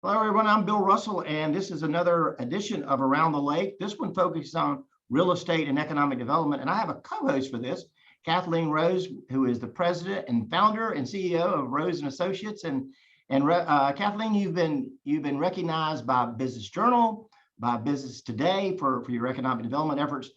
Hello, everyone. I'm Bill Russell, and this is another edition of Around the Lake. This one focuses on real estate and economic development, and I have a co-host for this, Kathleen Rose, who is the president and founder and CEO of Rose and Associates. Kathleen, you've been recognized by Business Journal, by Business Today for your economic development efforts.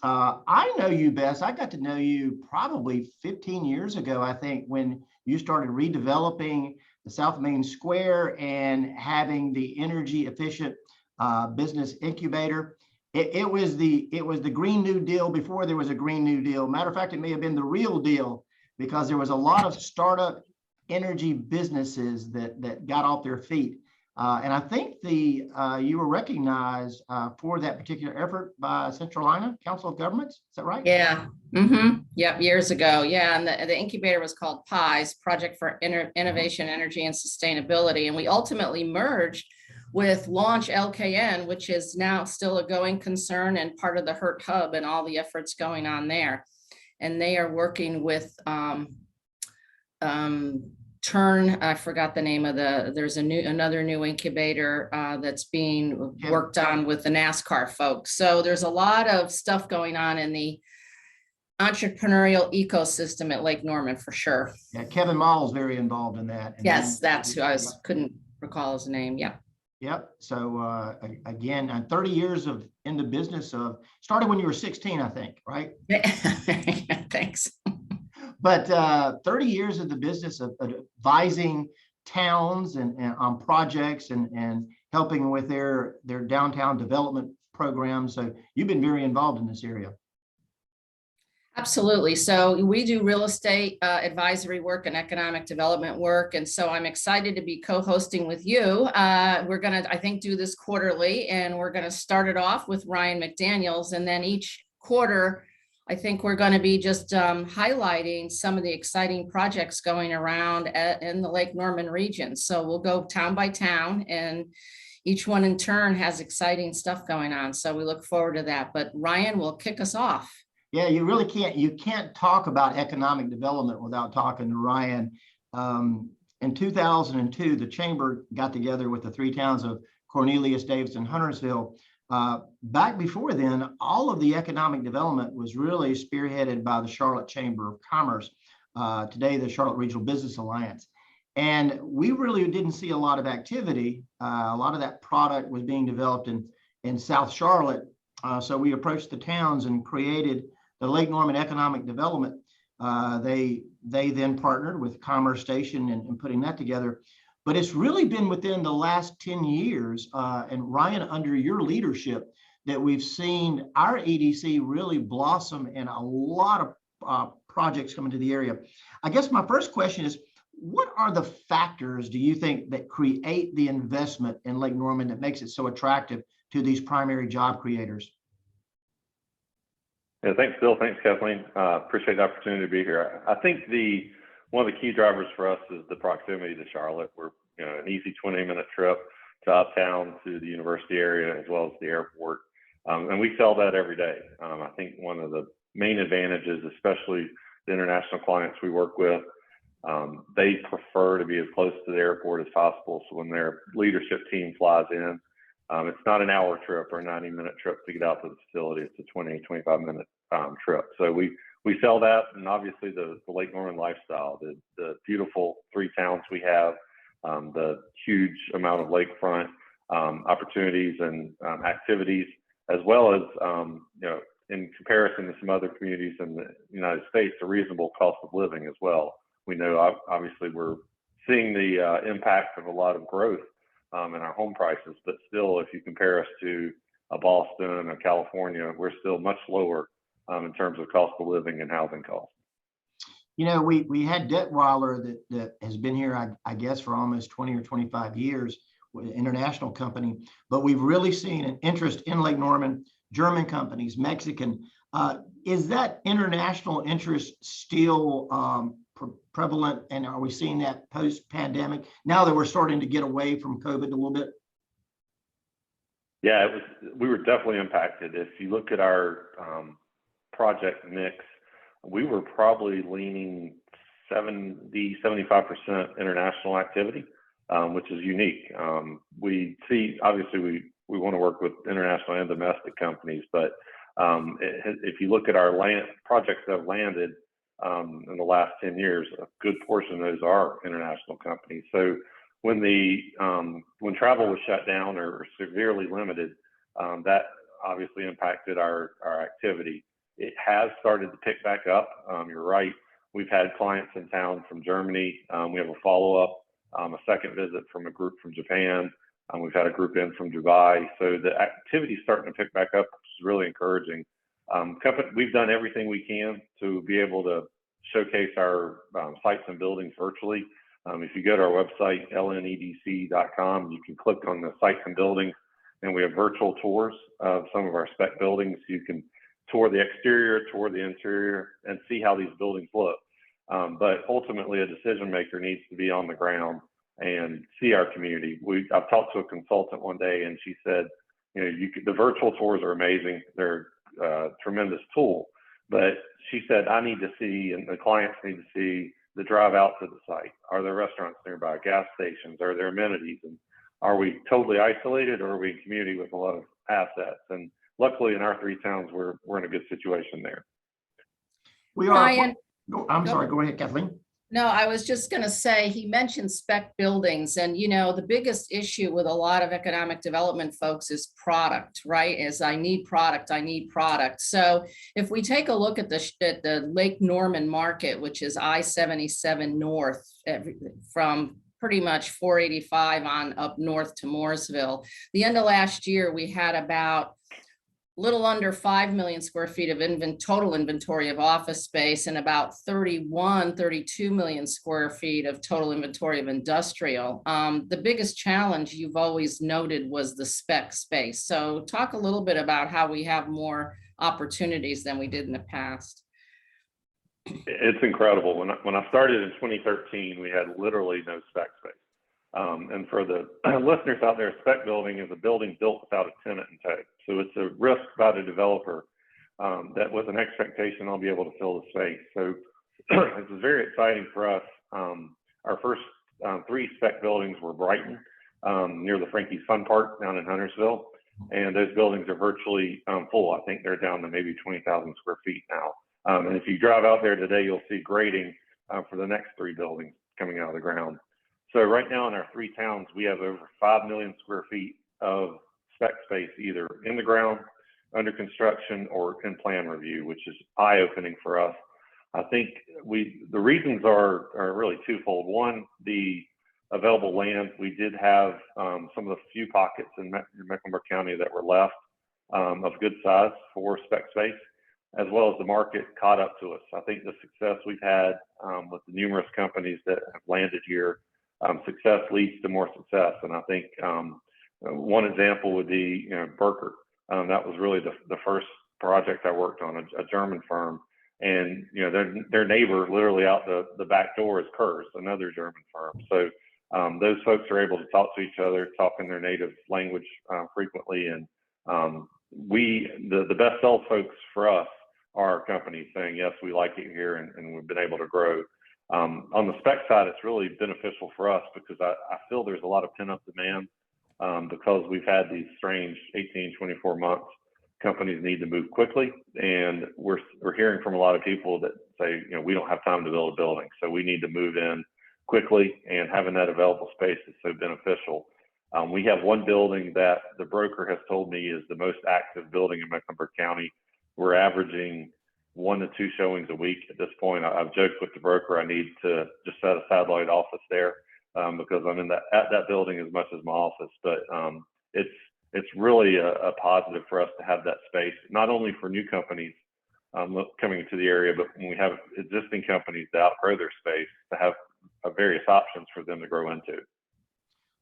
I know you best. I got to know you probably 15 years ago, I think, when you started redeveloping the South Main Square and having the energy efficient business incubator. It was the Green New Deal before there was a Green New Deal. Matter of fact, it may have been the real deal because there was a lot of startup energy businesses that got off their feet. And I think you were recognized for that particular effort by Central Carolina Council of Governments. Is that right? Yeah. Mm-hmm. Yep. Years ago. Yeah. And the incubator was called PIES, Project for Innovation, Energy, and Sustainability. And we ultimately merged with Launch LKN, which is now still a going concern and part of the HURT Hub and all the efforts going on there. And they are working with I forgot the name of there's another new incubator that's being worked on with the NASCAR folks. So there's a lot of stuff going on in the entrepreneurial ecosystem at Lake Norman for sure. Yeah, Kevin Mall is very involved in that. Yes, that's who couldn't recall his name. Yeah. Yep. So again, 30 years in the business started when you were 16, I think, right? Thanks. But 30 years of the business of advising towns and on projects and helping with their downtown development programs. So you've been very involved in this area. Absolutely. So we do real estate advisory work and economic development work. And so I'm excited to be co-hosting with you. We're going to, I think, do this quarterly, and we're going to start it off with Ryan McDaniels. And then each quarter, I think we're going to be just highlighting some of the exciting projects going around in the Lake Norman region. So we'll go town by town, and each one in turn has exciting stuff going on. So we look forward to that. But Ryan will kick us off. Yeah, you really can't. You can't talk about economic development without talking to Ryan. In 2002, the chamber got together with the three towns of Cornelius, Davidson, Huntersville. Back before then, all of the economic development was really spearheaded by the Charlotte Chamber of Commerce, today the Charlotte Regional Business Alliance. And we really didn't see a lot of activity. A lot of that product was being developed in South Charlotte. So we approached the towns and created the Lake Norman Economic Development. They then partnered with Commerce Station in putting that together. But it's really been within the last 10 years, and Ryan, under your leadership, that we've seen our EDC really blossom and a lot of projects come into the area. I guess my first question is, what are the factors, do you think, that create the investment in Lake Norman that makes it so attractive to these primary job creators? Yeah, thanks, Bill. Thanks, Kathleen. Appreciate the opportunity to be here. I think one of the key drivers for us is the proximity to Charlotte. We're an easy 20-minute trip to uptown, to the university area, as well as the airport. And we sell that every day. I think one of the main advantages, especially the international clients we work with, they prefer to be as close to the airport as possible. So when their leadership team flies in, it's not an hour trip or a 90-minute trip to get out to the facility. It's a 20, 25-minute trip. So we sell that, and obviously the Lake Norman lifestyle, the beautiful three towns we have, the huge amount of lakefront opportunities and activities, as well as in comparison to some other communities in the United States, a reasonable cost of living as well. We know obviously we're seeing the impact of a lot of growth in our home prices, but still, if you compare us to a Boston or California, we're still much lower in terms of cost of living and housing costs. We had Detweiler that has been here, I guess, for almost 20 or 25 years, with an international company, but we've really seen an interest in Lake Norman, German companies, Mexican. Is that international interest still prevalent, and are we seeing that post-pandemic now that we're starting to get away from COVID a little bit? Yeah, we were definitely impacted. If you look at our project mix, we were probably leaning 70-75% international activity. which is unique. We see, obviously, we want to work with international and domestic companies, but if you look at our projects that have landed in the last 10 years, a good portion of those are international companies. So when travel was shut down or severely limited, that obviously impacted our activity. It has started to pick back up. You're right. We've had clients in town from Germany. We have a follow-up, a second visit from a group from Japan. We've had a group in from Dubai. So the activity is starting to pick back up, which is really encouraging. We've done everything we can to be able to showcase our sites and buildings virtually. If you go to our website, lnedc.com, you can click on the sites and buildings, and we have virtual tours of some of our spec buildings. You can tour the exterior, tour the interior, and see how these buildings look. But ultimately, a decision maker needs to be on the ground and see our community. I've talked to a consultant one day, and she said, the virtual tours are amazing. They're a tremendous tool. But she said, I need to see, and the clients need to see the drive out to the site. Are there restaurants nearby, gas stations? Are there amenities? And are we totally isolated, or are we in community with a lot of assets? And luckily, in our three towns, we're in a good situation there. We are. Ryan, I'm sorry. Go ahead, Kathleen. no, I was just going to say, he mentioned spec buildings, and the biggest issue with a lot of economic development folks is product, right? Is I need product. So if we take a look at the Lake Norman market, which is I-77 north from pretty much 485 on up north to Mooresville, the end of last year, we had about little under 5 million square feet of total inventory of office space and about 32 million square feet of total inventory of industrial. The biggest challenge you've always noted was the spec space. So talk a little bit about how we have more opportunities than we did in the past. It's incredible. When I started in 2013, we had literally no spec space. And for the listeners out there, a spec building is a building built without a tenant in tow. So it's a risk by the developer that with an expectation I'll be able to fill the space. So this is very exciting for us. Our first 3 spec buildings were Brighton, near the Frankie's Fun Park down in Huntersville. And those buildings are virtually full. I think they're down to maybe 20,000 square feet now. And if you drive out there today, you'll see grading for the next 3 buildings coming out of the ground. So right now in our 3 towns, we have over 5 million square feet of spec space, either in the ground, under construction, or in plan review, which is eye-opening for us. I think the reasons are really twofold. One, the available land. We did have some of the few pockets in Mecklenburg County that were left of good size for spec space, as well as the market caught up to us. I think the success we've had with the numerous companies that have landed here, success leads to more success. And I think one example would be, Berker. That was really the first project I worked on, a German firm. And, their neighbor literally out the back door is Kurz, another German firm. So those folks are able to talk to each other, talk in their native language frequently. And the best sell folks for us are our companies saying, yes, we like it here, and we've been able to grow. On the spec side, it's really beneficial for us because I feel there's a lot of pent-up demand because we've had these strange 18, 24 months. Companies need to move quickly, and we're hearing from a lot of people that say, we don't have time to build a building, so we need to move in quickly, and having that available space is so beneficial. We have one building that the broker has told me is the most active building in Mecklenburg County. We're averaging 1 to 2 showings a week at this point. I've joked with the broker I need to just set a satellite office there because I'm at that building as much as my office. But it's really a positive for us to have that space, not only for new companies coming into the area, but when we have existing companies that outgrow their space, to have various options for them to grow into.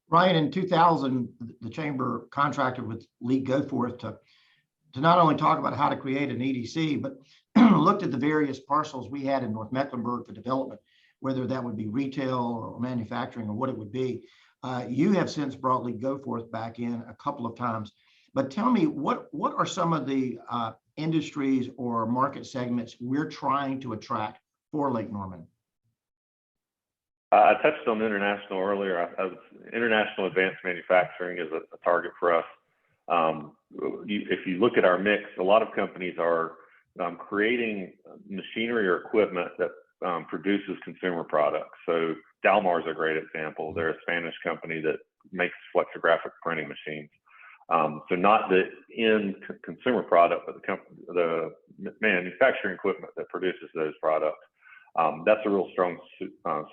Ryan, in 2000, the Chamber contracted with Lee Goforth to not only talk about how to create an EDC, but looked at the various parcels we had in North Mecklenburg for development, whether that would be retail or manufacturing or what it would be. You have since brought Lee Goforth back in a couple of times, but tell me, what are some of the industries or market segments we're trying to attract for Lake Norman? I touched on international earlier. International advanced manufacturing is a target for us. If you look at our mix, a lot of companies are creating machinery or equipment that produces consumer products. So Dalmar is a great example. They're a Spanish company that makes flexographic printing machines. So not the end consumer product, but the manufacturing equipment that produces those products. That's a real strong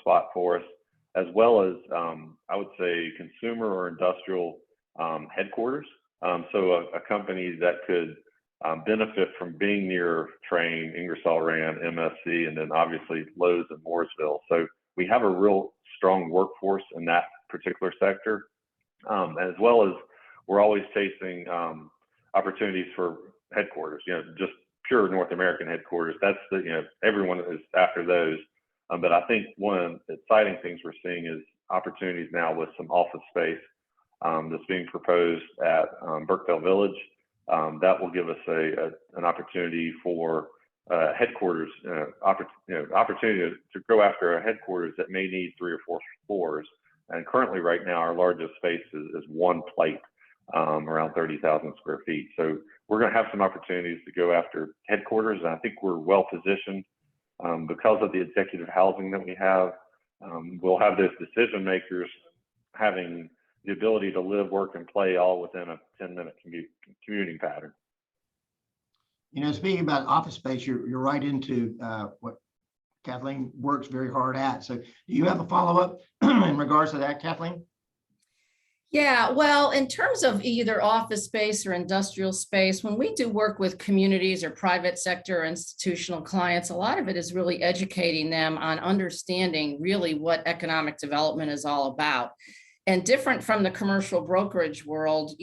spot for us, as well as I would say consumer or industrial headquarters. So a company that could benefit from being near Train, Ingersoll Rand, MSC, and then obviously Lowe's and Mooresville. So we have a real strong workforce in that particular sector, as well as we're always chasing opportunities for headquarters, just pure North American headquarters. That's everyone is after those. But I think one of the exciting things we're seeing is opportunities now with some office space that's being proposed at Burkeville Village. That will give us an opportunity for headquarters, opportunity to go after a headquarters that may need 3 or 4 floors. And currently right now, our largest space is one plate, around 30,000 square feet. So we're going to have some opportunities to go after headquarters. And I think we're well positioned because of the executive housing that we have. We'll have those decision makers having the ability to live, work, and play all within a 10-minute commuting pattern. Speaking about office space, you're right into what Kathleen works very hard at. So do you have a follow-up in regards to that, Kathleen? Yeah, well, in terms of either office space or industrial space, when we do work with communities or private sector or institutional clients, a lot of it is really educating them on understanding really what economic development is all about. And different from the commercial brokerage world,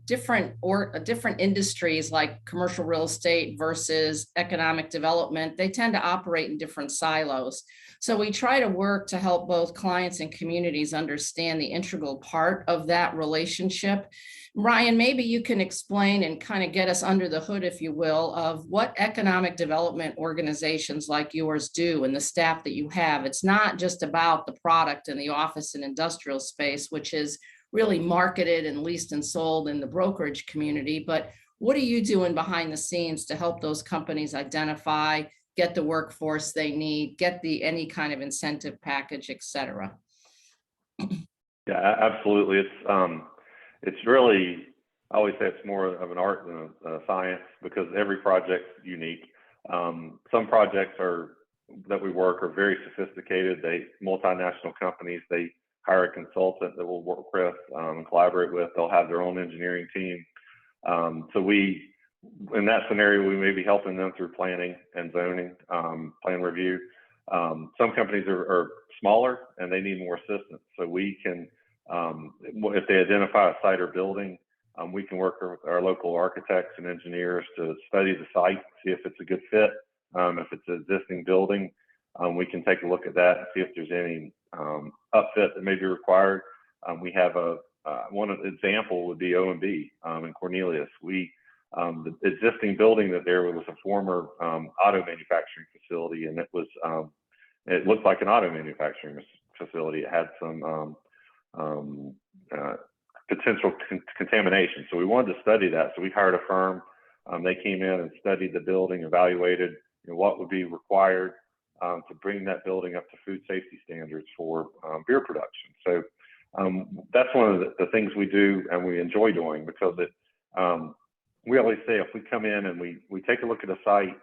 different industries like commercial real estate versus economic development, they tend to operate in different silos. So we try to work to help both clients and communities understand the integral part of that relationship. Ryan, maybe you can explain and kind of get us under the hood, if you will, of what economic development organizations like yours do and the staff that you have. It's not just about the product in the office and industrial space, which is really marketed and leased and sold in the brokerage community, but what are you doing behind the scenes to help those companies identify, get the workforce they need, get any kind of incentive package, et cetera? Yeah, absolutely. It's really, I always say it's more of an art than a science because every project's unique. Some projects that we work are very sophisticated. Multinational companies, they hire a consultant that will work with and collaborate with. They'll have their own engineering team. So in that scenario, we may be helping them through planning and zoning, plan review. Some companies are smaller and they need more assistance. So we can, if they identify a site or building, we can work with our local architects and engineers to study the site, see if it's a good fit. If it's an existing building, we can take a look at that and see if there's any upfit that may be required. We have one example would be O&B in Cornelius. The existing building that there was a former auto manufacturing facility, and it looked like an auto manufacturing facility. It had some potential contamination. So we wanted to study that. So we hired a firm. They came in and studied the building, evaluated what would be required to bring that building up to food safety standards for beer production. So that's one of the things we do and we enjoy doing because we always say if we come in and we take a look at a site,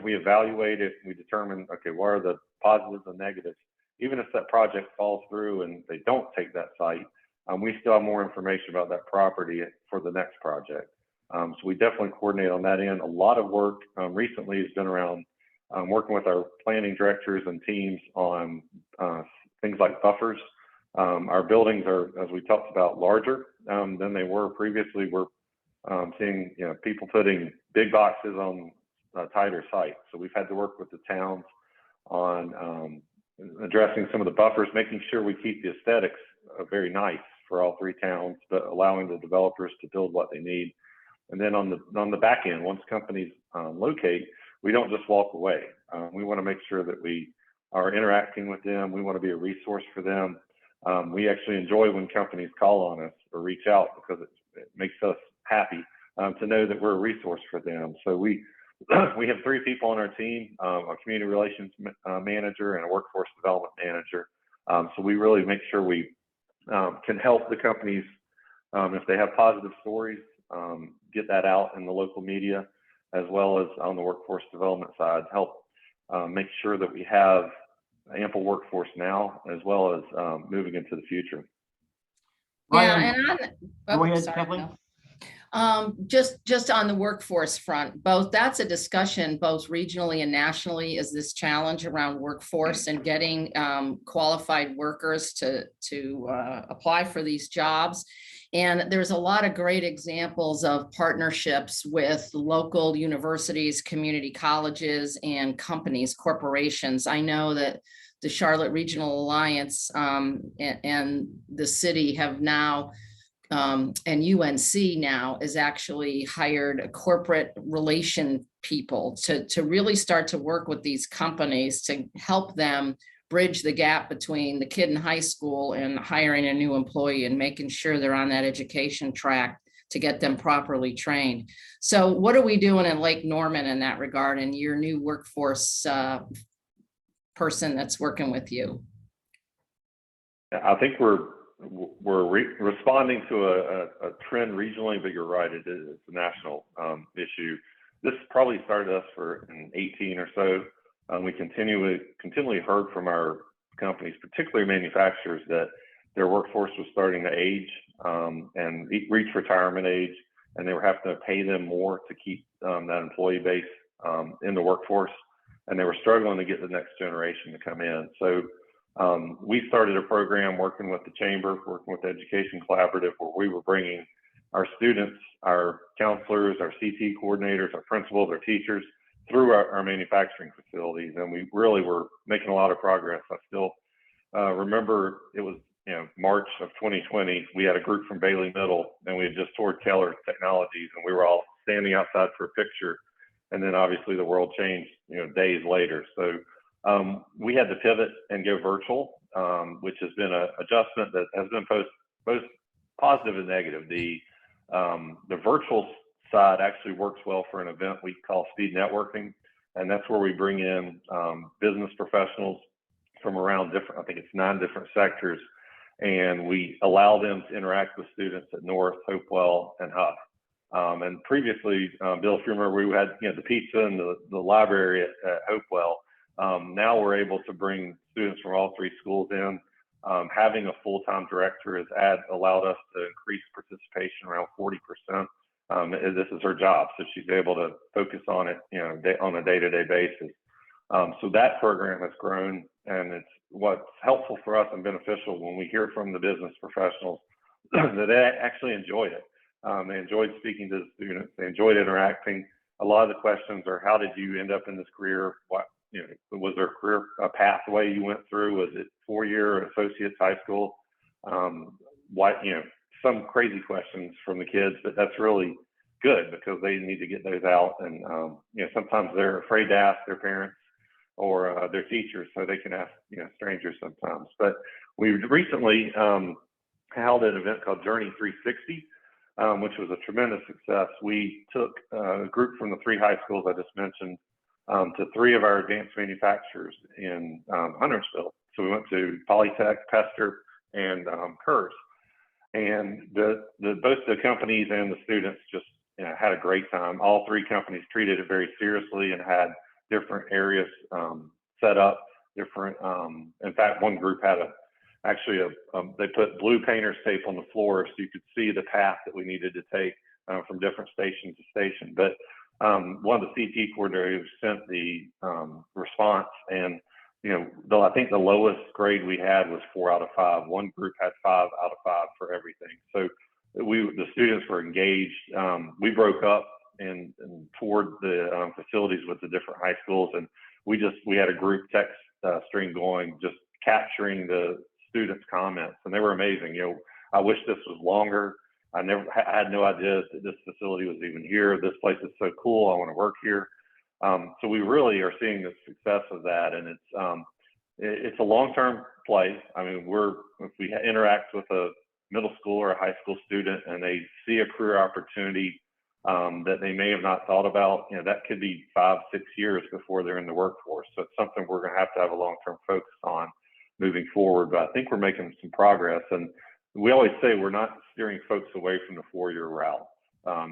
we evaluate it, we determine, okay, what are the positives and negatives? Even if that project falls through and they don't take that site, we still have more information about that property for the next project. So we definitely coordinate on that end. A lot of work recently has been around working with our planning directors and teams on things like buffers. Our buildings are, as we talked about, larger than they were previously. We're seeing people putting big boxes on tighter sites. So we've had to work with the towns on addressing some of the buffers, making sure we keep the aesthetics very nice for all 3 towns, but allowing the developers to build what they need. And then on the back end, once companies locate, we don't just walk away. We want to make sure that we are interacting with them. We want to be a resource for them. We actually enjoy when companies call on us or reach out because it makes us happy to know that we're a resource for them. So we have 3 people on our team, a community relations manager and a workforce development manager. So we really make sure we can help the companies if they have positive stories, get that out in the local media, as well as on the workforce development side, help make sure that we have ample workforce now, as well as moving into the future. Yeah, Ryan, and go ahead, sorry, Kathleen. no. Just on the workforce front, that's a discussion both regionally and nationally, is this challenge around workforce and getting qualified workers to apply for these jobs. And there's a lot of great examples of partnerships with local universities, community colleges, and companies, corporations. I know that the Charlotte Regional Alliance and the city have now, and UNC now is actually hired a corporate relation people to really start to work with these companies to help them bridge the gap between the kid in high school and hiring a new employee and making sure they're on that education track to get them properly trained. So what are we doing in Lake Norman in that regard, and your new workforce person that's working with you? I think we're responding to a trend regionally, but you're right, it's a national issue. This probably started us in 18 or so. We continually heard from our companies, particularly manufacturers, that their workforce was starting to age and reach retirement age, and they were having to pay them more to keep that employee base in the workforce, and they were struggling to get the next generation to come in. So we started a program working with the chamber, working with the Education Collaborative, where we were bringing our students, our counselors, our CT coordinators, our principals, our teachers through our manufacturing facilities, and we really were making a lot of progress. I still remember it was March of 2020. We had a group from Bailey Middle, and we had just toured Keller Technologies, and we were all standing outside for a picture. And then obviously the world changed, days later. So we had to pivot and go virtual, which has been an adjustment that has been both positive and negative. The virtual side actually works well for an event we call speed networking, and that's where we bring in business professionals from around I think it's 9 different sectors, and we allow them to interact with students at North, Hopewell, and Huff. And previously, Bill, if you remember, we had the pizza and the library at Hopewell. Now we're able to bring students from all 3 schools in. Having a full-time director has allowed us to increase participation around 40%. This is her job, so she's able to focus on it, on a day-to-day basis. So that program has grown, and it's what's helpful for us and beneficial when we hear from the business professionals that they actually enjoyed it. They enjoyed speaking to the students. They enjoyed interacting. A lot of the questions are, how did you end up in this career? What, was there a career pathway you went through? Was it 4-year associates high school? Some crazy questions from the kids, but that's really good because they need to get those out. And, sometimes they're afraid to ask their parents or their teachers, so they can ask, strangers sometimes. But we recently held an event called Journey 360, which was a tremendous success. We took a group from the 3 high schools I just mentioned to 3 of our advanced manufacturers in Huntersville. So we went to Polytech, Pester, and Kurz. And both the companies and the students just had a great time. All 3 companies treated it very seriously and had different areas set up. Different. In fact, one group had they put blue painter's tape on the floor so you could see the path that we needed to take from different station to station. But one of the CT coordinators sent the response, and though I think the lowest grade we had was 4 out of 5. One group had 5 out of 5 for everything. So the students were engaged. We broke up and toured the facilities with the different high schools, and we had a group text string going, just capturing the students' comments, and they were amazing. I wish this was longer. I had no idea that this facility was even here. This place is so cool. I want to work here. So we really are seeing the success of that, and it's it's a long-term play. I mean, if we interact with a middle school or a high school student and they see a career opportunity that they may have not thought about, that could be 5-6 years before they're in the workforce. So it's something we're going to have a long-term focus on moving forward. But I think we're making some progress. And we always say we're not steering folks away from the 4-year route.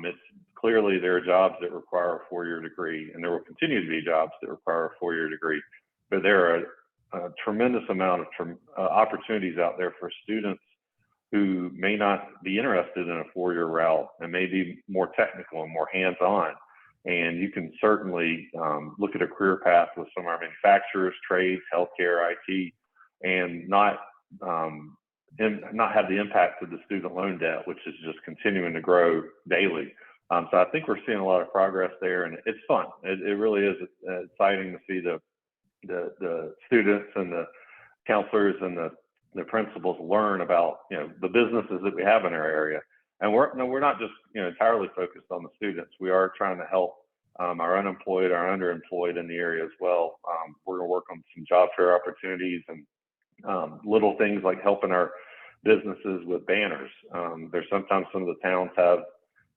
It's clearly there are jobs that require a 4-year degree, and there will continue to be jobs that require a 4-year degree. But there are a tremendous amount of opportunities out there for students who may not be interested in a 4-year route and may be more technical and more hands-on. And you can certainly look at a career path with some of our manufacturers, trades, healthcare, IT, and not have the impact of the student loan debt, which is just continuing to grow daily. So I think we're seeing a lot of progress there, and it's fun. It really is exciting to see the students and the counselors and the principals learn about the businesses that we have in our area. And we're not just entirely focused on the students. We are trying to help our unemployed, our underemployed in the area as well. We're going to work on some job fair opportunities and little things like helping our businesses with banners. There's sometimes some of the towns have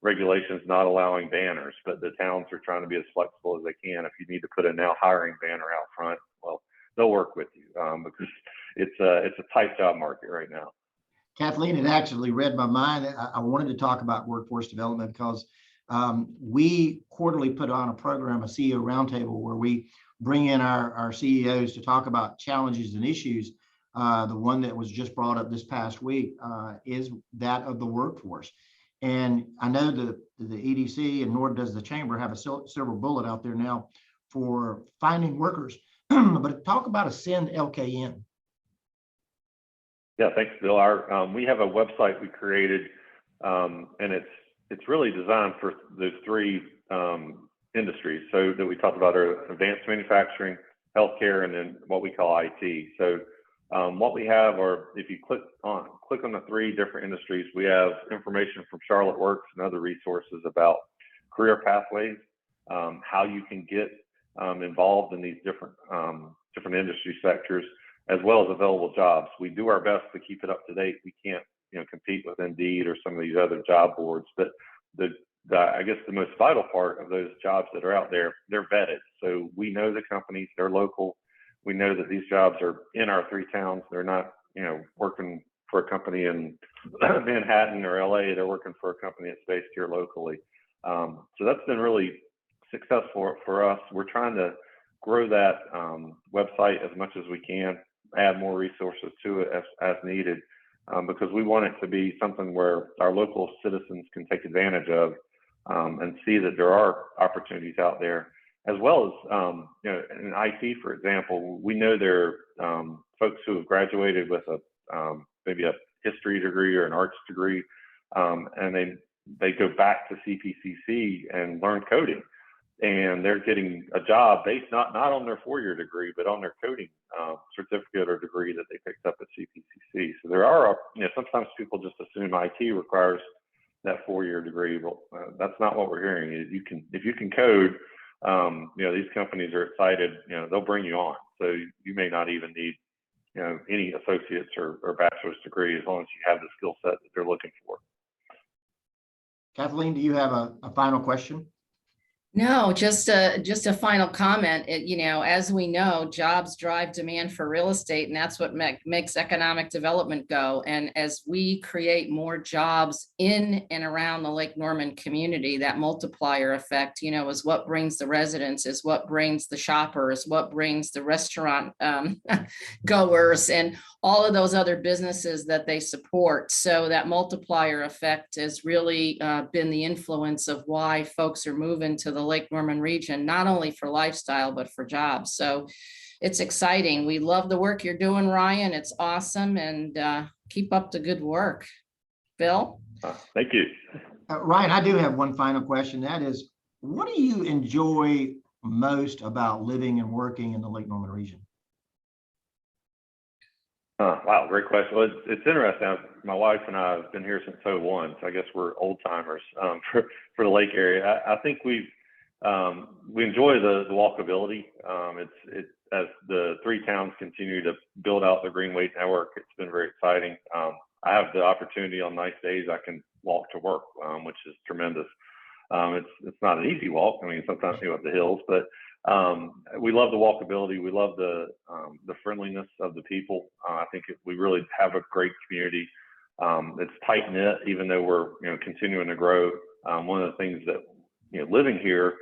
regulations not allowing banners, but the towns are trying to be as flexible as they can. If you need to put a now hiring banner out front, well, they'll work with you because it's a tight job market right now. Kathleen, it actually read my mind. I wanted to talk about workforce development because we quarterly put on a program, a CEO roundtable, where we bring in our CEOs to talk about challenges and issues. The one that was just brought up this past week is that of the workforce. And I know that the EDC and nor does the chamber have a silver bullet out there now for finding workers. But talk about Ascend LKN. Yeah, thanks, Bill. We have a website we created, and it's really designed for those 3 industries. So that we talked about are advanced manufacturing, healthcare, and then what we call IT. So what we have are, if you click on the 3 different industries, we have information from Charlotte Works and other resources about career pathways, how you can get involved in these different industry sectors, as well as available jobs. We do our best to keep it up to date. We can't, compete with Indeed or some of these other job boards, but I guess the most vital part of those jobs that are out there, they're vetted. So we know the companies, they're local. We know that these jobs are in our 3 towns. They're not, working for a company in Manhattan or LA. They're working for a company that's based here locally. So that's been really successful for us. We're trying to grow that website as much as we can, add more resources to it as needed, because we want it to be something where our local citizens can take advantage of and see that there are opportunities out there, as well as in IT, for example. We know there are folks who have graduated with maybe a history degree or an arts degree, and they go back to CPCC and learn coding. And they're getting a job based not on their 4-year degree, but on their coding certificate or degree that they picked up at CPCC. So there are, sometimes people just assume IT requires that 4-year degree. Well, that's not what we're hearing. If you can code, these companies are excited. They'll bring you on. So you may not even need, any associates or bachelor's degree, as long as you have the skill set that they're looking for. Kathleen, do you have a final question? No, just a final comment. As we know, jobs drive demand for real estate, and that's what makes economic development go. And as we create more jobs in and around the Lake Norman community, that multiplier effect, is what brings the residents, is what brings the shoppers, what brings the restaurant goers, and all of those other businesses that they support. So that multiplier effect has really been the influence of why folks are moving to the Lake Norman region, not only for lifestyle, but for jobs. So it's exciting. We love the work you're doing, Ryan. It's awesome. And keep up the good work. Bill? Thank you. Ryan, I do have one final question. That is, what do you enjoy most about living and working in the Lake Norman region? Wow, great question. Well, it's interesting. My wife and I have been here since 2001, so I guess we're old timers for the lake area. I think we enjoy the walkability. as the three towns continue to build out the Greenway network, it's been very exciting. I have the opportunity on nice days I can walk to work, which is tremendous. It's not an easy walk. I mean, sometimes you go up the hills, but we love the walkability. We love the friendliness of the people. I think we really have a great community. It's tight knit, even though we're continuing to grow. One of the things that living here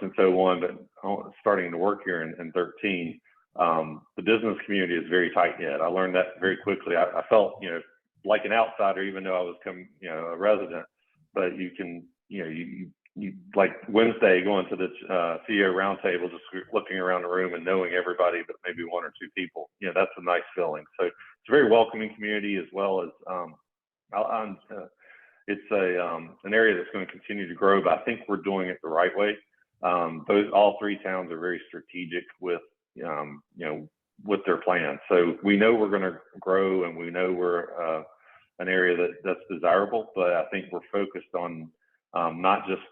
since 01, but starting to work here in 13, the business community is very tight knit. I learned that very quickly. I felt like an outsider, even though I was a resident. But you can you like Wednesday going to the CEO roundtable, just looking around the room and knowing everybody but maybe one or two people. That's a nice feeling. So it's a very welcoming community, as well as it's an area that's going to continue to grow. But I think we're doing it the right way. All three towns are very strategic with with their plans. So we know we're going to grow, and we know we're an area that's desirable. But I think we're focused on not just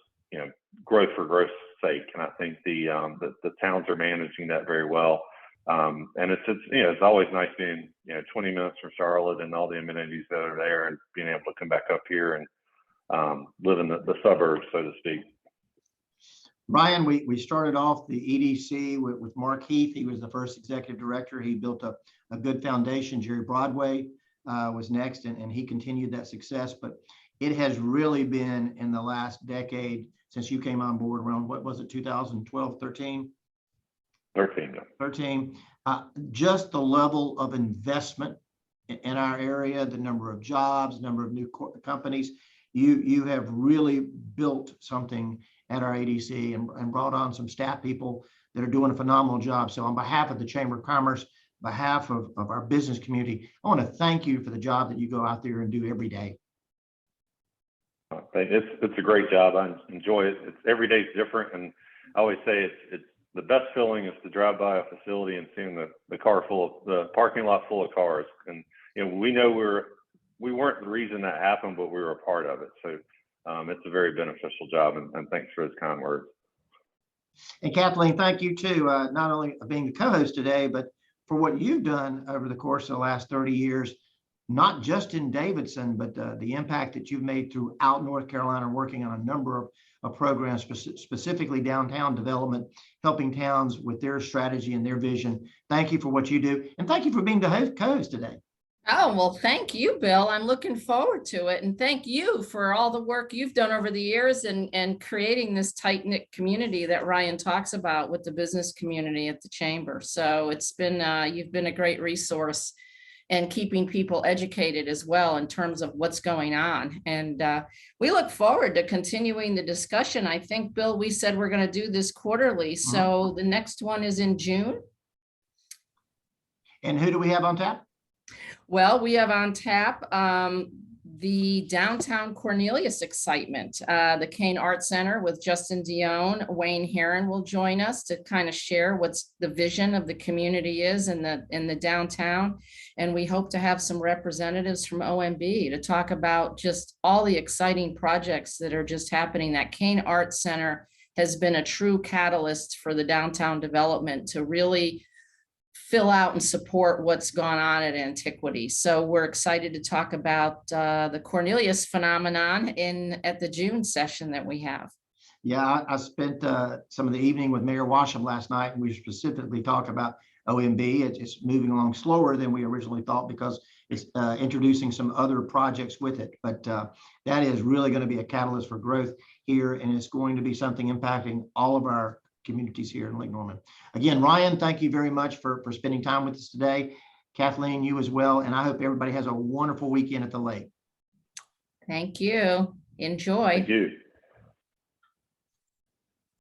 growth for growth's sake. And I think the towns are managing that very well. And it's always nice being 20 minutes from Charlotte and all the amenities that are there, and being able to come back up here and live in the suburbs, so to speak. Ryan, we started off the EDC with Mark Heath. He was the first executive director. He built a good foundation. Jerry Broadway was next, and he continued that success. But it has really been in the last decade since you came on board, around, what was it, 2012, 13? 13. Just the level of investment in our area, the number of jobs, number of new companies. You have really built something at our ADC and brought on some staff people that are doing a phenomenal job. So on behalf of the Chamber of Commerce, behalf of our business community, I want to thank you for the job that you go out there and do every day. It's a great job. I enjoy it. Every day is different, and I always say it's the best feeling is to drive by a facility and seeing the parking lot full of cars. And we know we weren't the reason that happened, but we were a part of it. So it's a very beneficial job, and thanks for his kind words. And Kathleen, thank you too, not only being the co-host today, but for what you've done over the course of the last 30 years, not just in Davidson, but the impact that you've made throughout North Carolina, working on a number of programs, specifically downtown development, helping towns with their strategy and their vision. Thank you for what you do. And thank you for being the co-host today. Oh, well, thank you, Bill. I'm looking forward to it. And thank you for all the work you've done over the years and creating this tight-knit community that Ryan talks about with the business community at the Chamber. So it's been, you've been a great resource and keeping people educated as well in terms of what's going on. And we look forward to continuing the discussion. I think, Bill, we said we're going to do this quarterly. So the next one is in June. And who do we have on tap? Well, we have on tap the Downtown Cornelius excitement. The Kane Art Center with Justin Dion. Wayne Heron will join us to kind of share what's the vision of the community is in the downtown. And we hope to have some representatives from OMB to talk about just all the exciting projects that are just happening. That Kane Art Center has been a true catalyst for the downtown development to really fill out and support what's gone on at Antiquity. So we're excited to talk about the Cornelius phenomenon at the June session that we have. Yeah, I spent some of the evening with Mayor Washam last night, and we specifically talked about OMB. It's moving along slower than we originally thought because it's introducing some other projects with it. But that is really going to be a catalyst for growth here, and it's going to be something impacting all of our communities here in Lake Norman. Again, Ryan, thank you very much for spending time with us today. Kathleen, you as well. And I hope everybody has a wonderful weekend at the lake. Thank you. Enjoy. Thank you.